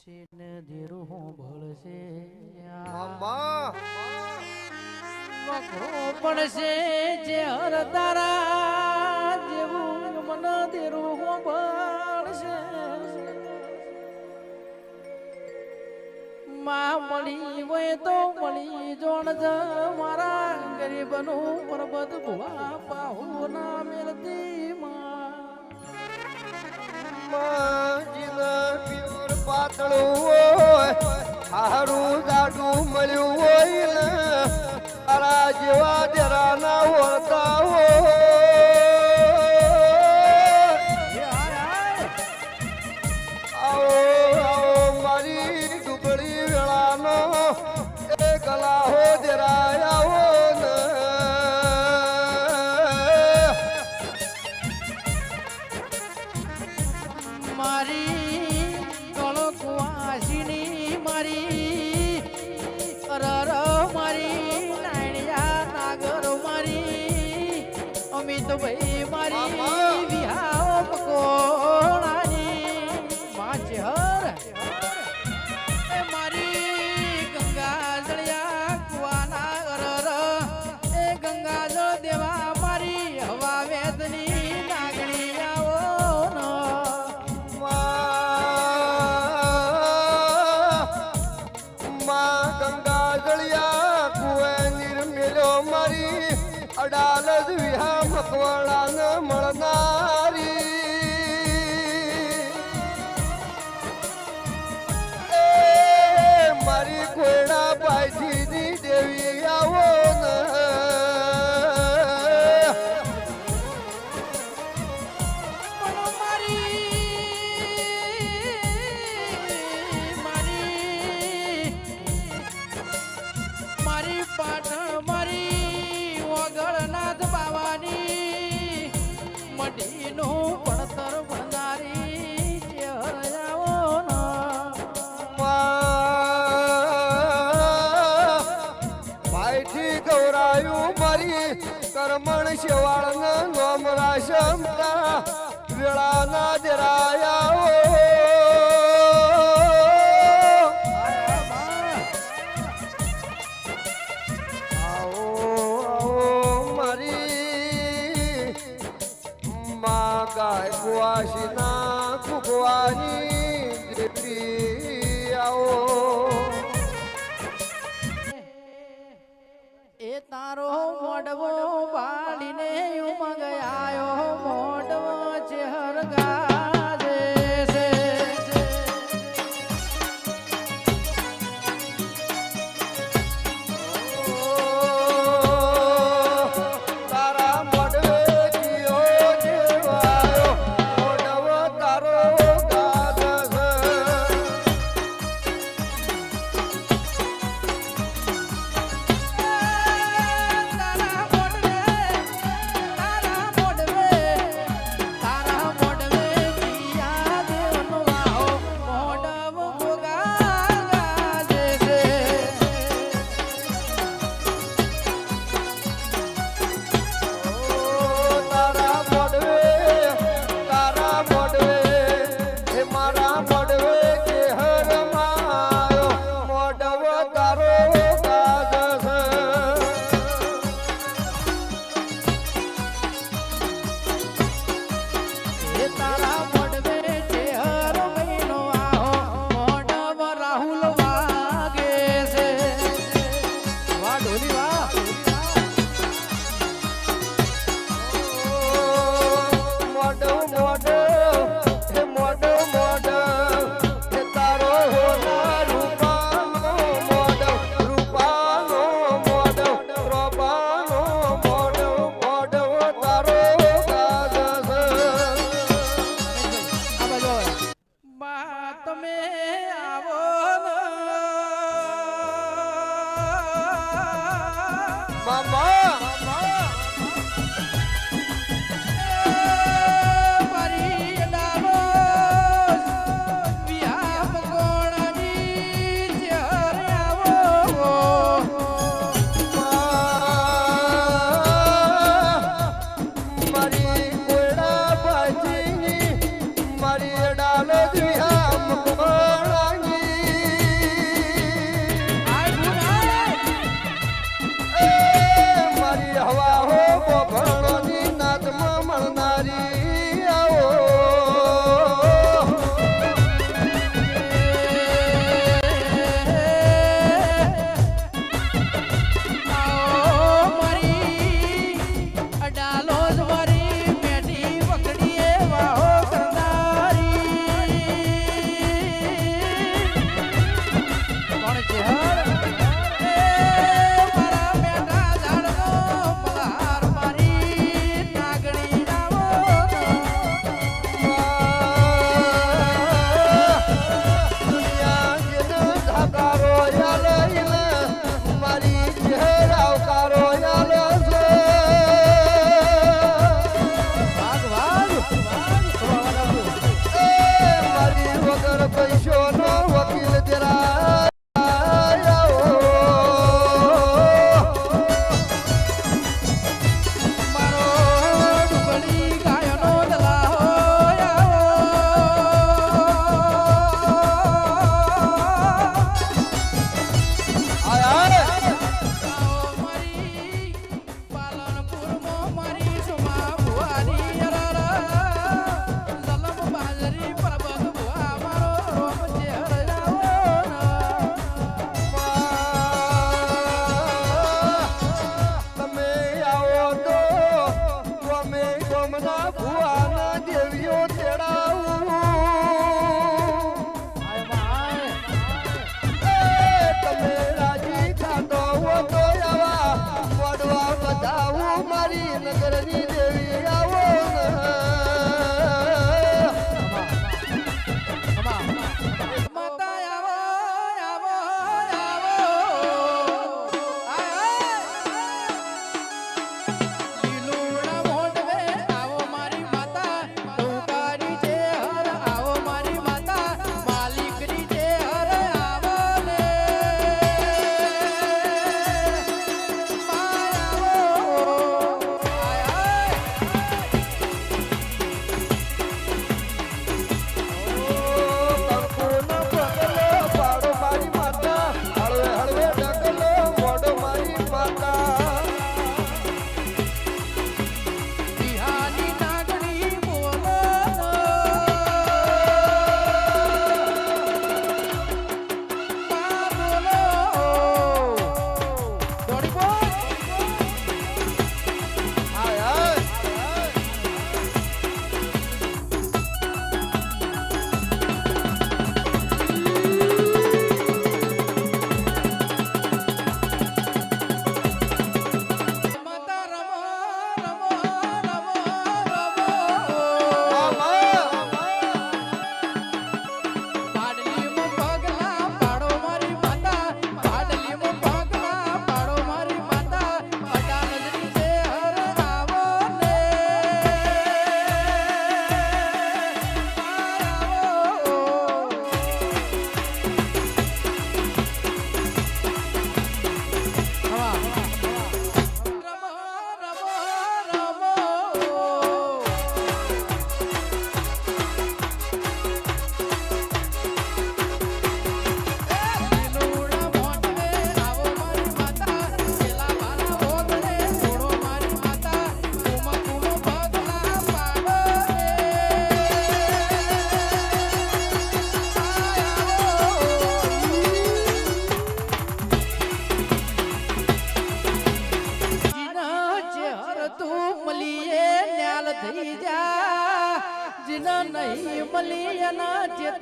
ચીને ધીરું ભળશે વખરો પડશે જે હર તારા જેવું મન ધીરું ભળશે માં મળી હોય તો મળી જોણ જ મારા ગરીબનું પરબત ભુવા પાહુ ના મેલતી પાતળું હોય હારું જાડું મળ્યું હોય ને તારા જેવા દેરા ના હોતા હોય આવો આવો મારી ડુબળી વેળાનો એ કલા હો દેરા આવો ને મારી કળકવાસીની મારી અરર મારી નાણિયા નાગર મારી અમિતભાઈ મારી વિહાવ કોણાની માચહર એ મારી ગંગા જળિયા કુવાના અરર એ ગંગા જળ દેવા મારી હવા વેદની નાગણી આવો અડાલ વિહા મકવાળાને મળનારી એ મારી કોયડા ભાઈજીની દેવી આવો ને મારી પાટણ મારી વગળનાથ બાવાની મઢીનું પડતર ભણનારી ચહેરાવો ભાઈથી ગૌરાયું મારી કરમણ શેવાળને નોમ રાશમતા વેળાના દેરાયા ગાય કુવાસીના કુકવાની દેવી આવો એ તારો મોડવો વાળીને ઉમંગ આયો મોડવો ચહેર ગાજે છે મારી ડાલ દિયા મકવાણાની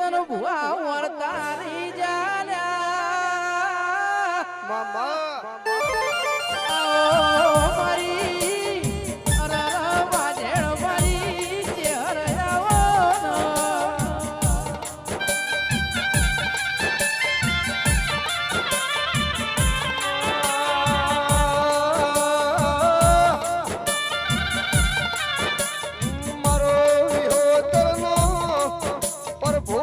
ચેતન ભુવા વર્તારી જાલ્યા મામા આવો મારી અરર વાજેણ મારી ચેહર આવો મારો વિહોતરનો પ્રભુ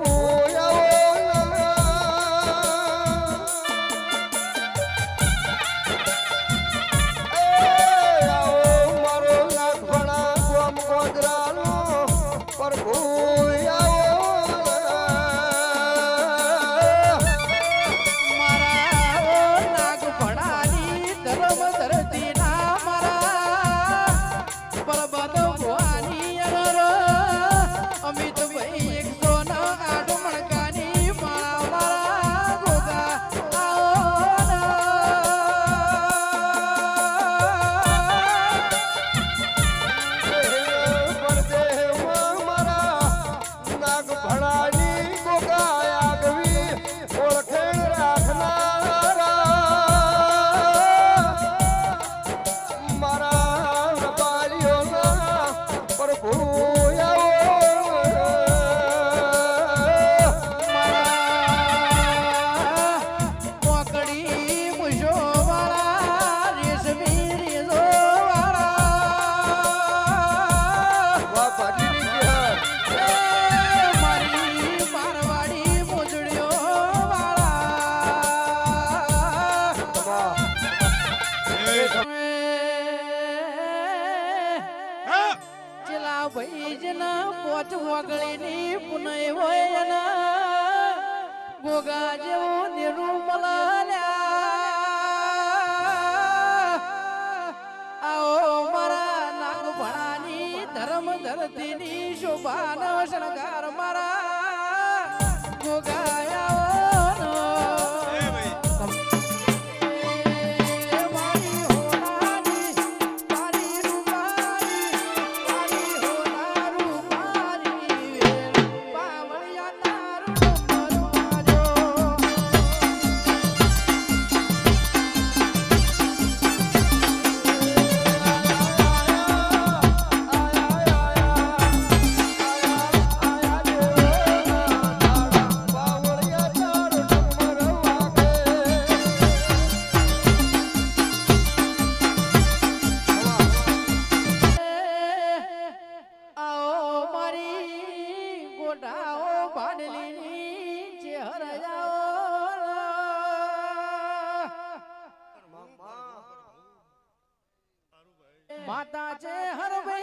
મારો લાખણા ગોમ ગોદરાનો પ્રભુ મારા નાગ ભણાની ધર્મ ધરતીના મારા પરબત ભવાની અરર અમિત ભાઈ 108 મણકાની મારા ગોગા આવો પરદેવમાં મારા નાગ ભણાની ગોગાયા ગવી ઓળખેણ રાખનારા મારા રબારીઓના પ્રભુ મોકડી મુશો વાળા રેશમી રેજો વાળા મારી મારવાડી મોજડીઓ વાળા ચલા ભાઈ જના પોચ વગળીની પુનય હોય ના ગોગા જેવું નિરૂમલા આવો મારા નાગ ભણાની ધર્મ ધરતીની શોભાન શણગાર મારા ગોગા આવો મારી હોનાની મારી રૂપારી મારી હોના રૂપારી પાવળિયા તારું નંબર આવો મારી ગોટાઓ ભાડલીની ચેહર આવો માતા છે હરવે